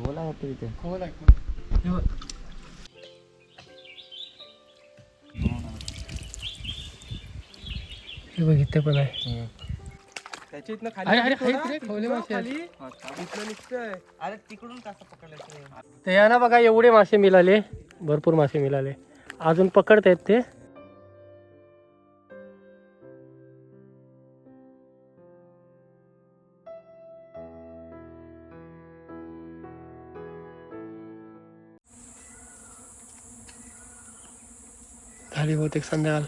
खोल आहे वाटतं तिथे. खोल आहे. हे बघ. हे बघ इथे पण आहे. त्याच्या इथनं अरे अरे खाली खोले मासे आहेत. इथनं निघतंय. अरे तिकडून कसं पकडायचं? तर यांना बघा एवढे मासे मिळाले, भरपूर मासे मिळाले. अजून पकडतायत ते. झाली बहुतेक संध्याकाळ.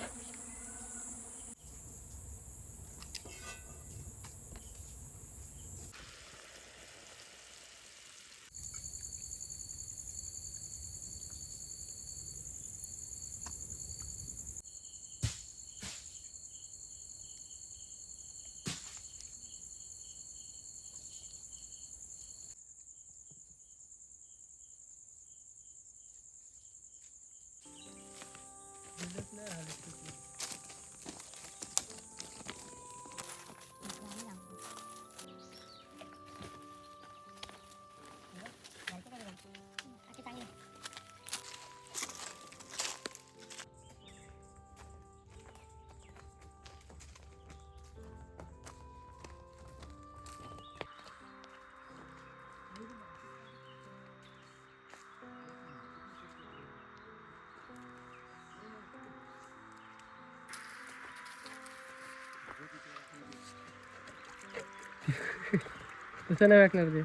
तसं नाही वाटणार ते.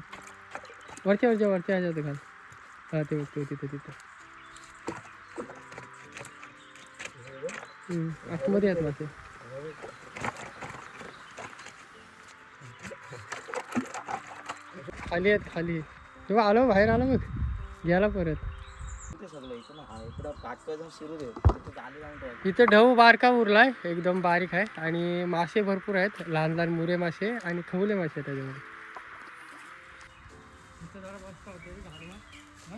वरच्या ह्याच्या होतं खाल. हा ते बघतो तिथं तिथं. आतमध्ये आहेत मासे. खाली आहेत खाली. तेव्हा आलो बाहेर आलो बघ. गेला परत. इथं ढव बारका उरलाय, एकदम बारीक आहे आणि मासे भरपूर आहेत. लहान लहान मुरे मासे आणि खवले मासे आहेत त्याच्यामध्ये. इथं जरा मस्त वाटतं रे गारवा.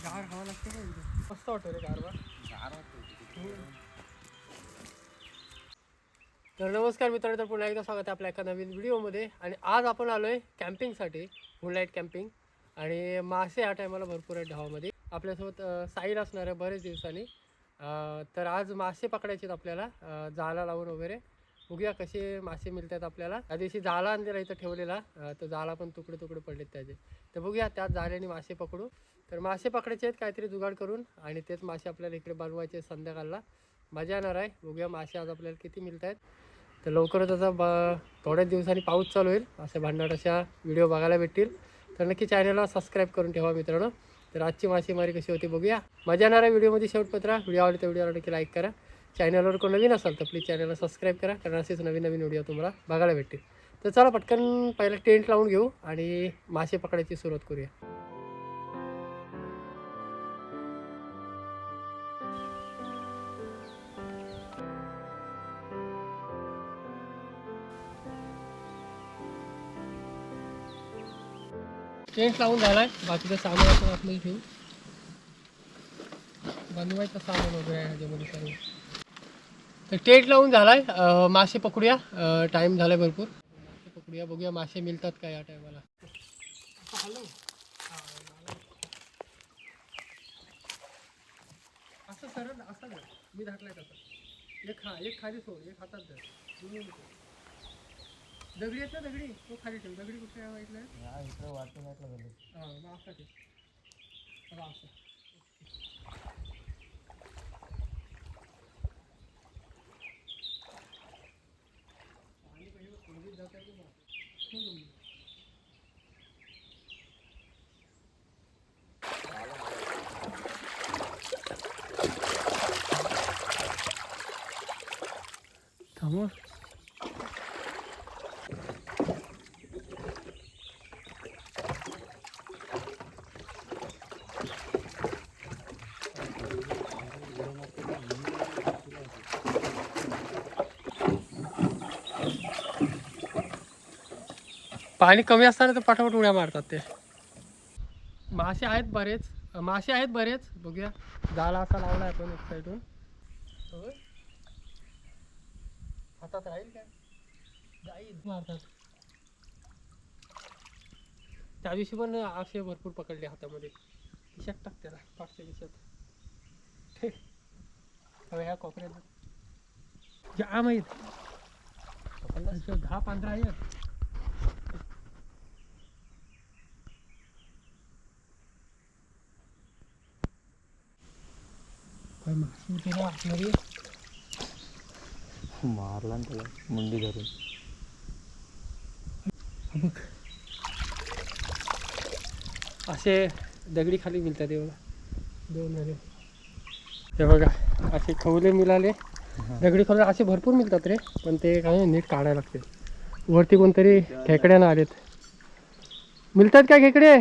गार खावं लागतं का इथं? मस्त वाटतं रे गारवा. तर नमस्कार मित्रांनो, तर पुन्हा एकदा स्वागत आहे आपल्या एका नवीन व्हिडिओमध्ये. आणि आज आपण आलो आहे कॅम्पिंगसाठी, मूनलाईट कॅम्पिंग. आणि मासे ह्या टायमाला भरपूर आहेत ढावामध्ये. आपल्यासोबत साहिल असणार आहे बरेच दिवसांनी. तर आज मासे पकडायचे आहेत आपल्याला, जाळा लावून वगैरे. बघूया कसे मासे मिळतात आपल्याला. त्या दिवशी जाळा आणलेला इथं ठेवलेला, तो जाळा पण तुकडे तुकडे पडलेत त्याचे. तर बघूया त्याच जाळ्याने मासे पकडू. तर मासे पकडायचे आहेत काहीतरी जुगाड करून, आणि तेच मासे आपल्याला इकडे बनवायचे संध्याकाळला. मजा येणार आहे. बघूया मासे आज आपल्याला किती मिळत आहेत. तर लवकरच आता थोड्याच दिवसांनी पाऊस चालू होईल, असे भन्नाट अशा व्हिडिओ बघायला भेटतील. तर नक्की चॅनलला सबस्क्राईब करून ठेवा मित्रांनो. तर आजची मासेमारी कशी होती बघूया. मजा येणार आहे व्हिडिओमध्ये शेवटपत्रा. व्हिडिओ आवडते व्हिडिओला नक्की लाईक करा. चॅनलवर कोण नवीन असाल तर प्लीज चॅनलला सबस्क्राईब करा, कारण असेच नवीन नवीन व्हिडिओ तुम्हाला बघायला भेटतील. तर चला पटकन पहिला टेंट लावून घेऊ आणि मासे पकडायची सुरुवात करूया. टेंट लावून झालाय, बाकीचं सामान आपण आतमध्ये ठेवू. बनवायचं सामान वगैरे आहे ह्याच्यामध्ये सर्व. तर टेंट लावून झालाय, मासे पकडूया. टाइम झालाय भरपूर. मासे पकडूया, बघूया मासे मिळतात का या टायमाला. असं सरळ असं धर, मी धाकलाय तसं. एक खाली सोड, एक हातात धर. दगडी आहेत ना, दगडी तो खाली ठेव. दगडी कुठे वाईटला हां, मग असं ठेव. असं आणि काही थोडी जात आहे की थांबव. पाणी कमी असताना तर पटापट उड्या मारतात ते. मासे आहेत बरेच. बघूया. जाळा असा लावला आहे आपण एक साईडून. हातात राहील काय? जाईल मारतात. त्या दिवशी पण असे भरपूर पकडले हातामध्ये. खिशात टाक त्याला, पाठच्या खिशात. ह्या कोपऱ्यात जाम आहेत, 10-15 आहेत. काय मासे होते ना आतमध्ये. मारला ना त्याला मुंडी धरून. बघ असे दगडी खाली मिळतात हे बघा. 2 झाले हे बघा, असे खवले मिळाले. दगडी खवले असे भरपूर मिळतात रे, पण ते काय नीट काढायला लागते. वरती कोणतरी खेकड्यानं आलेत. मिळतात का खेकडे?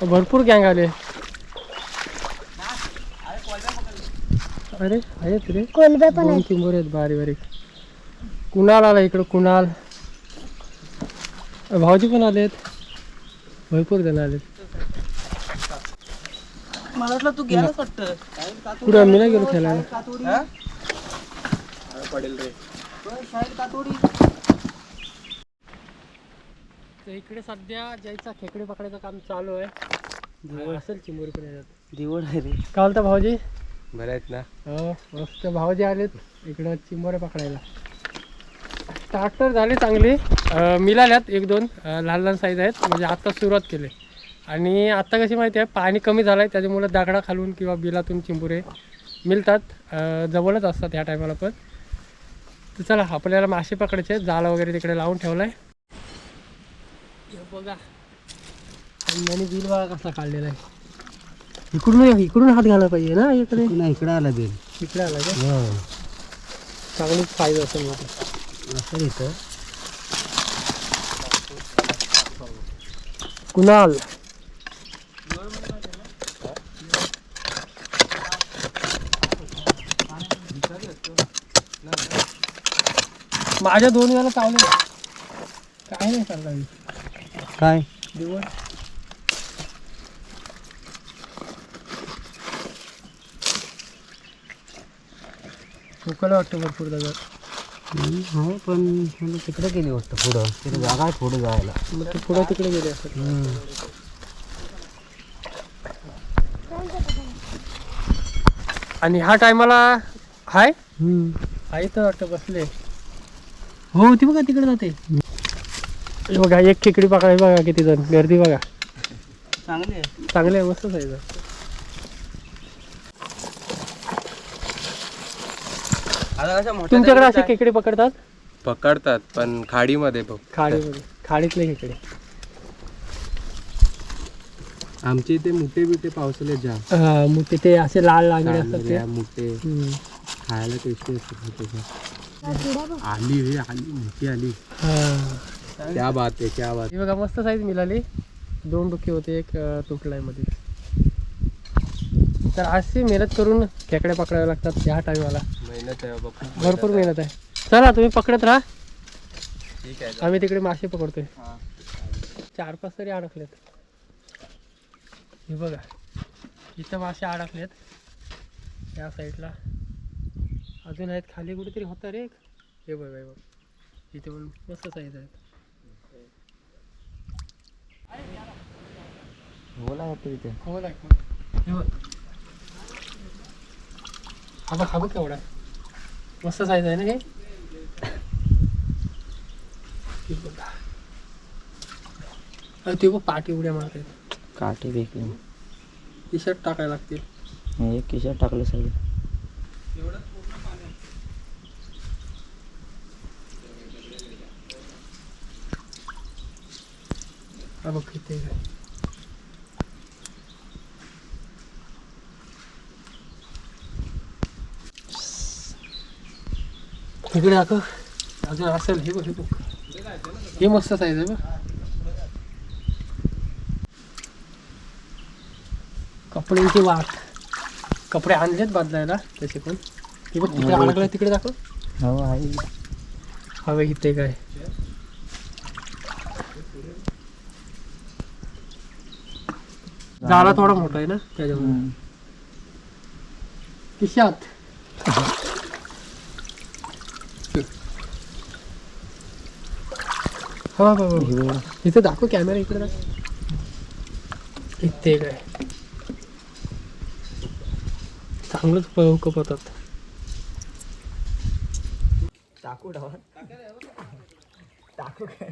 भरपूर गँग आले. अरे आहेत रे, कोलबे पण आहेत. 2-3 आहेत बारीक बारीक. कुणाल आला इकडं, कुणाल. भाऊजी पण आलेत, भरपूर जण आलेत. मला वाटलं तू गेलाच वाटतं. पुढे आम्ही नाही गेलो खेळायला. पडेल रे तर इकडे सध्या ज्याचा खेकडे पकडायचं काम चालू आहे. असेल चिंबोरी पण येतात. दिवड आहे रे. काय बोलता भाऊजी? बरं आहेत ना. हो मस्त. भाऊजी आलेत इकडं चिंबोरे पकडायला. स्टार्टर झाले चांगले, मिळाल्यात 1-2 लहान लहान साईज आहेत. म्हणजे आत्ता सुरुवात केली. आणि आत्ता कशी माहिती आहे, पाणी कमी झालं आहे, त्याच्यामुळे दगडा खालून किंवा बिलातून चिंबुरे मिळतात. जवळच असतात ह्या टायमाला पण. तर चला आपल्याला मासे पकडायचे. जाळं वगैरे तिकडे लावून ठेवलं आहे. बघा आणि बिल बघा कसला काढलेला आहे. इकडून हात घालायला पाहिजे ना. इकडे नाही, इकडे आला बिल. इकडे आला का? चांगलीच फायदा असेल असं इथं. कुणाल माझ्या 2 वेळा चावले. काय नाही चाललं काय दिवस. सुकायला वाटतं भरपूर दगड. हो, पण तिकडे गेली वाटतं. पुढं तिथे जागा आहे पुढे जायला. मग ते पुढं तिकडे गेले असत. आणि ह्या टायमाला हाय तर वाटतं बसले. हो ती बघा तिकडे जाते. हे बघा एक खेकडी पकडायची बघा, किती जण गर्दी बघा. चांगले आहे, मस्त साईज. तुमच्याकडे असे खेकडे पकडतात पण खाडीमध्ये बघ. खाडीमध्ये, खाडीतले खेकडे. आमच्या इथे मुठे बिटे पावसाळ्यात जा. हा मग तिथे असे लाल लांगडे असतात ते. मुठे खायला टेस्टी असतात. आली रे, आली मोठी आली. क्या बात आहे, क्या बात. हे बघा मस्त साईज मिळाली. 2 डुके होते, एक तुटलाय मध्ये. तर अशी मेहनत करून खेकडे पकडावे लागतात ह्या टायमाला. मेहनत आहे बाबा, भरपूर मेहनत आहे. चला तुम्ही पकडत राहा, ठीक आहे. आम्ही तिकडे मासे पकडतोय. 4-5 तरी अडकलेत. हे बघा इथं मासे अडकलेत या साईडला. अजून आहेत खाली कुठेतरी होता रे. हे बघा, हे बघ इथे पण मस्त साईज आहेत. बोला इथे. हो लाग हे बघ. हा बघ केवढा मस्त साईज आहे ना हे. बघा ते बघ पाठी उड्या मारतात. काठी भेटली. टी शर्ट टाकायला लागतील. एक खिशात टाकलं सगळं. हा बघ किती आहे. इकडे दाखव अजून असेल. हे बघ, हे बघ, हे मस्त साईज आहे बघ. कपड्यांची वाट. कपडे आणलेत बदलायला तसे पण. हे बघ तिकडे अडकलं, तिकडे दाखव. हो आहे. हवे इथे काय झाला थोडा मोठा आहे ना त्याच्यामुळे. खिशात हा बाबा इथे दाखव कॅमेरा इकडे दाखव इथे काय चांगलंच कपतात. टाकू डावा टाकू काय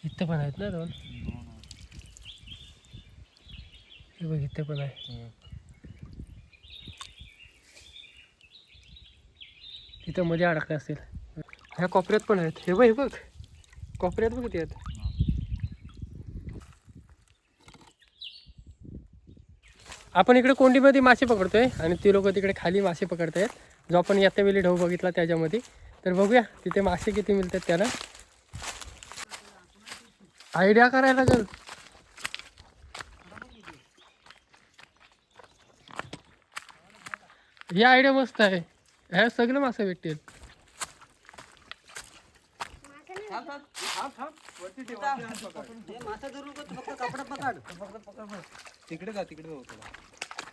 इथं पण आहेत ना दोन. हे बघ इथे पण आहे. तिथं मध्ये अडकले असतील. ह्या कोपऱ्यात पण आहेत. हे बघ हे बघ कोपऱ्यात बघ किती आहेत. आपण इकडे कोंडीमध्ये मासे पकडतोय आणि ती लोक तिकडे खाली मासे पकडतायत. जो आपण येत्या वेळी ढव बघितला त्याच्यामध्ये. तर बघूया तिथे मासे किती मिळतात त्याला. आयडिया करायला लागेल. ही आयडिया मस्त आहे. ह्या सगळं मासे भेटतील. तिकडे जा तिकडे जाऊ थोडा.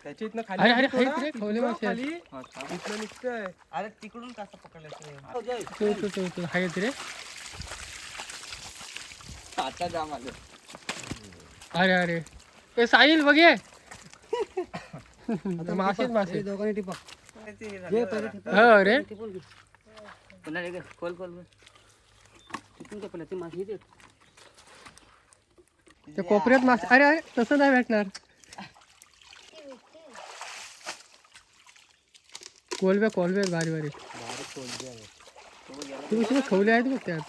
त्याच्या इथनं खाली अरे अरे थोडा, आहेत रे, तिकडं खवले मासे आहेत. खाली इथलं निघतंय. अरे तिकडून कसं पकडलं तू आहेत रे. आता जाम आलं. अरे अरे ए साहिल बघ ये. मासेच मासे. दोघांनी टिपा हो अरे पुन्हा एक खोल खोल तिथून काय ती माशी येते. त्या कोपऱ्यात मासे. अरे अरे तसं नाही भेटणार. कोलब्या बारी बारी तू खवले आहेत बघ त्यात.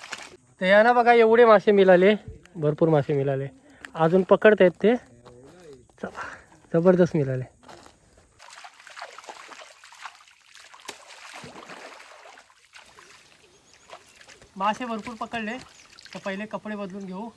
तर यांना बघा एवढे मासे मिळाले. भरपूर मासे मिळाले. अजून पकडतायत ते. चला जबरदस्त मिळाले. मासे भरपूर पकडले. तर पहिले कपडे बदलून घेऊ.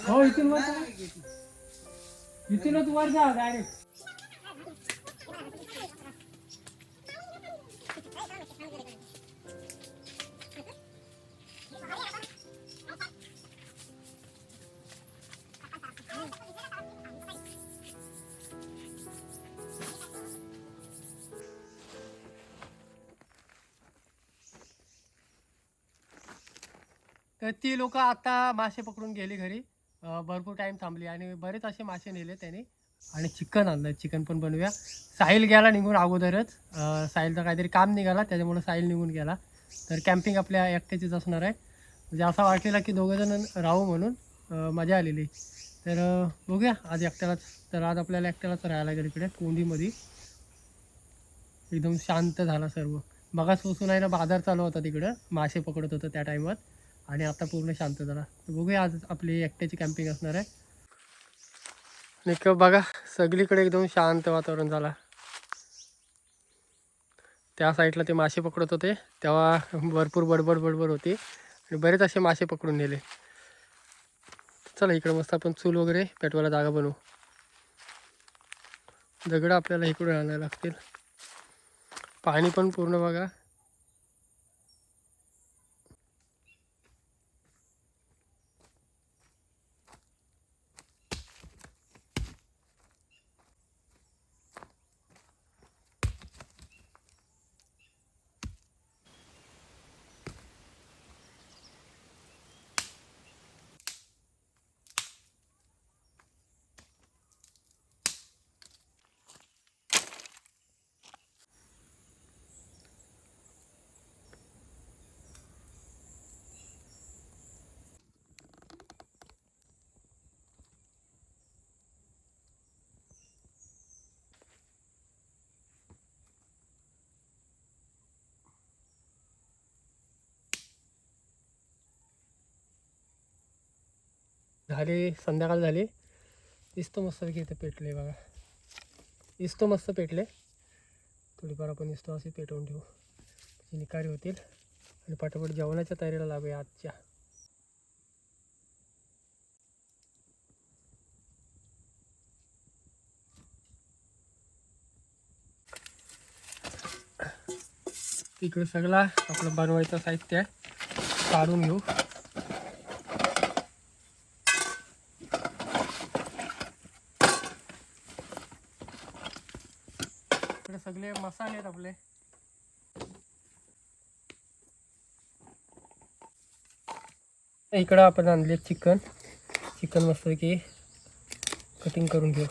हो इथून वर जा. इथूनच वर जा डायरेक्ट. तर ती लोक आता मासे पकडून गेली घरी. भरपूर टाइम थांबली आणि बरेच असे मासे नेले त्याने. आणि चिकन आणलं. चिकन पण बनवूया. साहिल गेला निघून अगोदरच. साहिलचं काहीतरी काम निघाला त्याच्यामुळे साहिल निघून गेला. तर कॅम्पिंग आपल्या एकट्याचीच असणार आहे. म्हणजे असं वाटलेला की दोघंजण राहू म्हणून मजा आलेली. तर बघूया आज एकट्यालाच. तर आज आपल्याला एकट्यालाच राहायला लागेल इकडे कोंडीमध्ये. एकदम शांत झाला सर्व. मगाचपासून आहे ना बाजार चालू होता तिकडं. मासे पकडत होतं त्या टाईमात. आणि आता पूर्ण शांत झाला. तर बघूया आज आपली एकट्याची कॅम्पिंग असणार आहे. निक बघा सगळीकडे एकदम शांत वातावरण झाला. त्या साईडला ते मासे पकडत होते तेव्हा भरपूर बडबड होती. आणि बरेच असे मासे पकडून नेले. चला इकडं मस्त आपण चूल वगैरे पेटवायला जागा बनवू. दगडं आपल्याला इकडून आणायला लागतील. पाणी पण पूर्ण बघा. झाली संध्याकाळ झाली. इस्तो मस्तपैकी इथे पेटले बघा. इस्तो मस्त पेटले. थोडीफार आपण इस्तो असे पेटवून ठेवू, निकारी होतील आणि पटापट जेवणाच्या तयारीला लागूया आजच्या. इकडे सगळा आपलं बनवायचं साहित्य आहे, काढून घेऊ. इकडे सगळे मसाले आहेत आपले. इकडं आपण आणले चिकन मस्तपैकी कटिंग करून घेऊ.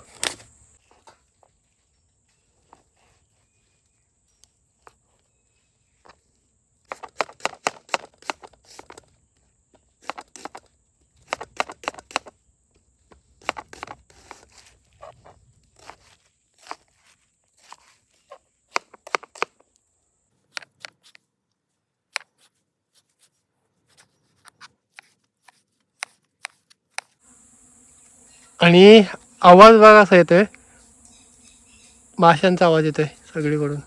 आणि आवाज बघा कसा येतोय, माशांचा आवाज येतोय सगळीकडून.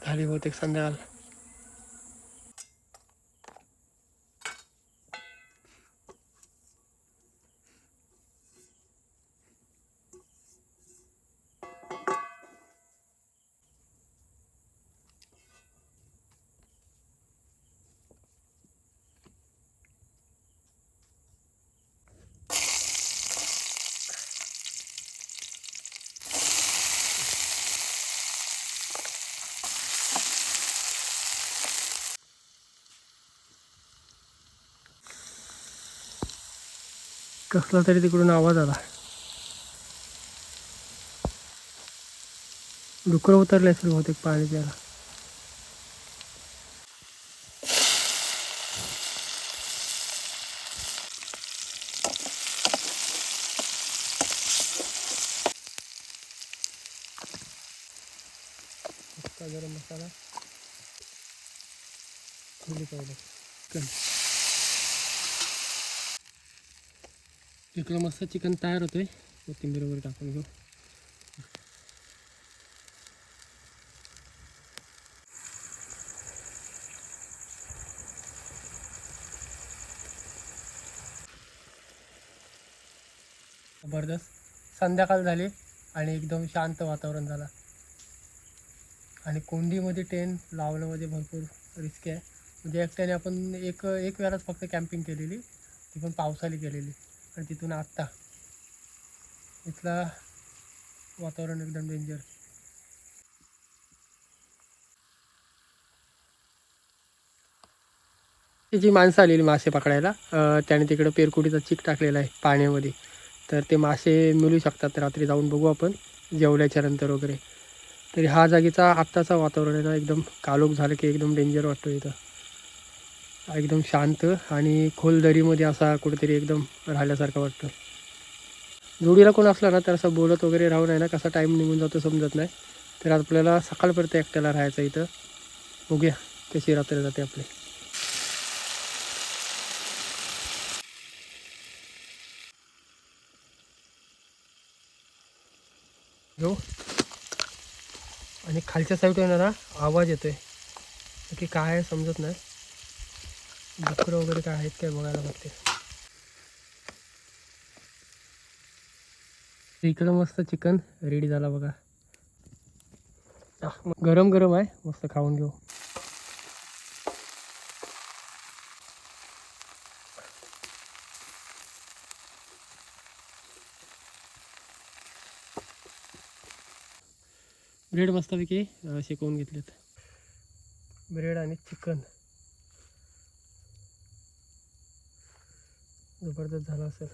झाली बहुतेक संध्याकाळ. कसला तरी तिकडून आवाज आला. डुकरं उतरले असेल बहुतेक पाणी प्यायला. गरम मसाला, चिली पावडर. इकडं मस्त चिकन तयार होतोय. कोथिंबीर वगैरे टाकून घेऊ. जबरदस्त. संध्याकाळ झाली आणि एकदम शांत वातावरण झालं. आणि कोंडीमध्ये टेंट लावणं म्हणजे भरपूर रिस्क आहे. म्हणजे एकट्याने आपण एक वेळाच फक्त कॅम्पिंग केलेली, ती पण पावसाळी केलेली. आणि तिथून आत्ता इथला वातावरण एकदम डेंजर. जी माणसं आलेली मासे पकडायला, त्याने तिकडं पेरकुटीचा चिक टाकलेला आहे पाण्यामध्ये, तर ते मासे मिळू शकतात. रात्री जाऊन बघू आपण जेवल्याच्या नंतर वगैरे. तरी हा जागेचा आत्ताचा वातावरण आहे ना, एकदम कालोख झालं की एकदम डेंजर वाटतो इथं. एकदम शांत आणि खोल दरीमध्ये असा कुठेतरी एकदम राहिल्यासारखं वाटतं. जोडीला कोण असला ना तर असं बोलत वगैरे राहून आहे ना, कसा टाईम निघून जातो समजत नाही. तर आपल्याला सकाळपर्यंत एकट्याला राहायचं इथं. बघूया कशी रात्र जाते आपली. जो आणि खालच्या साईडला येणारा आवाज येतोय की काय आहे समजत नाही. डुकरं वगैरे काय आहेत काय बघायला बघते. इकडं मस्त चिकन रेडी झाला बघा. गरम गरम आहे, मस्त खाऊन घेऊ. ब्रेड मस्तपैकी शेकवून घेतलेत. ब्रेड आणि चिकन जबरदस्त झाला असेल.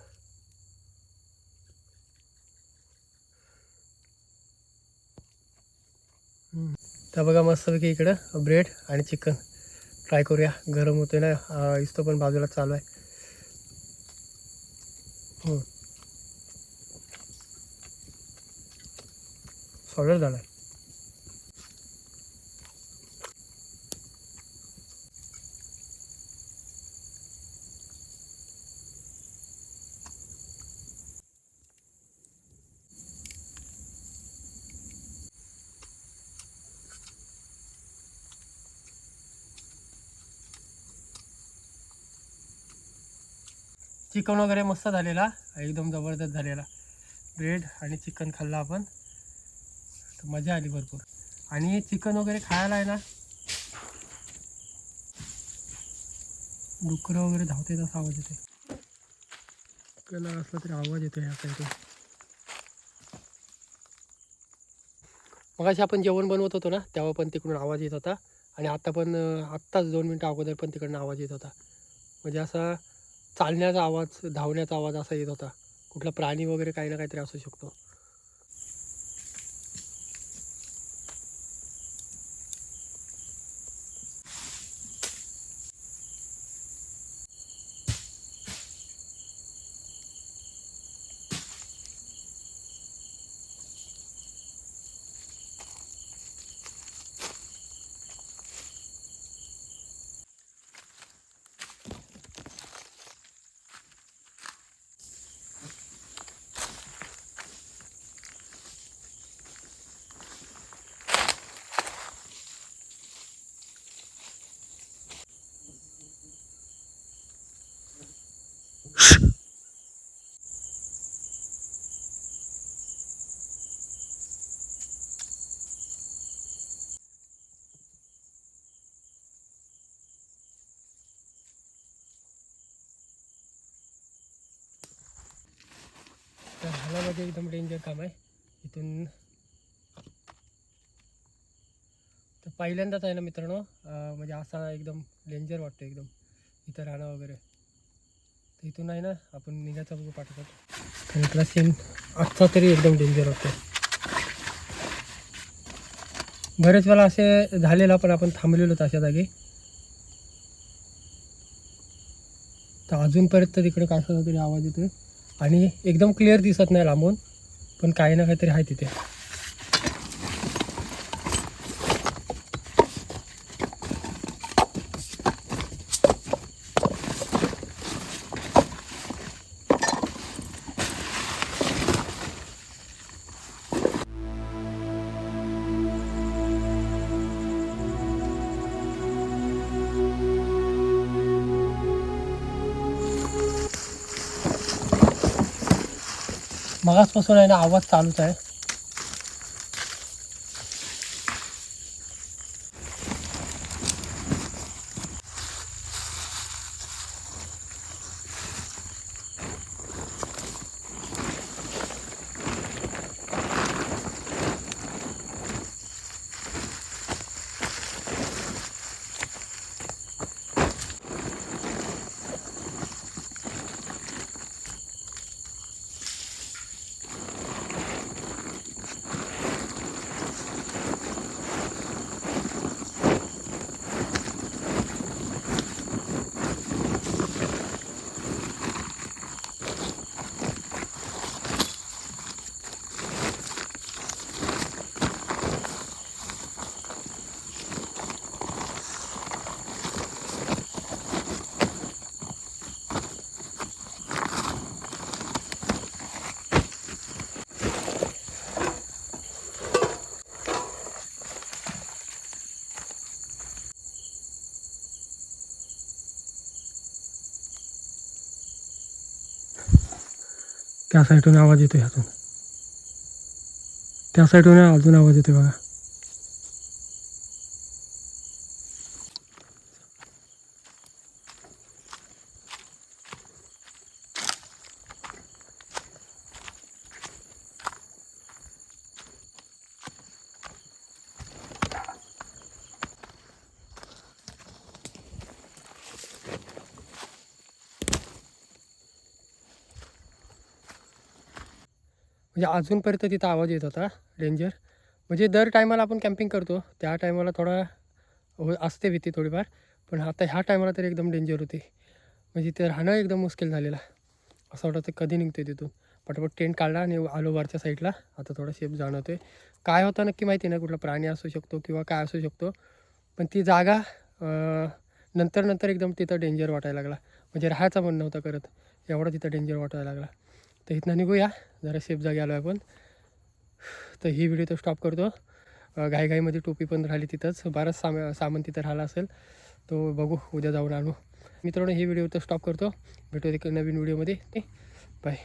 तर बघा मस्तपैकी इकडं ब्रेड आणि चिकन ट्राय करूया. गरम होते ना, इस्तो पण बाजूला चालू आहे. सॉलिड झाला. चिकन वगैरे मस्त झालेला, एकदम जबरदस्त झालेला. ब्रेड आणि चिकन खाल्लं आपण, तर मजा आली भरपूर. आणि चिकन वगैरे खायला आहे ना, डुकरं वगैरे धावते तसा आवाज येते. कला असला तरी आवाज येतो ह्या साईडला. मगाशी आपण जेवण बनवत होतो ना, तेव्हा पण तिकडून आवाज येत होता. आणि आता पण आत्ताच 2 मिनटं अगोदर पण तिकडनं आवाज येत होता. म्हणजे असा चालण्याचा आवाज, धावण्याचा आवाज असा येत होता. कुठला प्राणी वगैरे काही ना काहीतरी असू शकतो. तर ह्याला म्हणजे एकदम डेंजर काम आहे इथून. तर पहिल्यांदाच आहे ना मित्रांनो, म्हणजे असा एकदम डेंजर वाटतं एकदम इथं राहणं वगैरे. तर इथून आहे ना आपण निघायचा बघू पाठवतो. तर इथला सीन आजचा तरी एकदम डेंजर वाटतो. बरेच वेळा असे झालेला, पण आपण थांबलेलो अशा जागी. तर अजूनपर्यंत तिकडे काय तरी आवाज येतोय आणि एकदम क्लिअर दिसत नाही लांबून, पण काही ना काहीतरी आहे तिथे. मगाचपासून आहे ना आवाज चालूच आहे. त्या साईडून आवाज येतो, ह्यातून त्या साईडून अजून आवाज येतो बघा. म्हणजे अजूनपर्यंत तिथं आवाज येत होता डेंजर. म्हणजे दर टायमाला आपण कॅम्पिंग करतो त्या टायमाला थोडा असते भीती थोडीफार, पण आता ह्या टायमाला तर एकदम डेंजर होती. म्हणजे ते राहणं एकदम मुश्किल झालेलं. असं वाटतं कधी निघते तिथून. पटापट टेंट काढला आणि आलो वरच्या साईडला. आता थोडा शेप जाणवतो आहे. काय होतं नक्की माहिती नाही, कुठला प्राणी असू शकतो किंवा काय असू शकतो, पण ती जागा नंतर नंतर एकदम तिथं डेंजर वाटायला लागला. म्हणजे राहायचं पण नव्हतं करत, एवढा तिथं डेंजर वाटायला लागला. तर इथनं निघूया, जरा सेफ जागी आलो आपण. तर ही व्हिडिओ तर स्टॉप करतो. घाईघाईमध्ये टोपी पण राहिली तिथंच, बराच सामान तिथं राहिला असेल, तो बघू उद्या जाऊन आणू. मित्रांनो ही व्हिडिओ तर स्टॉप करतो. भेटू एक नवीन व्हिडिओमध्ये. बाय.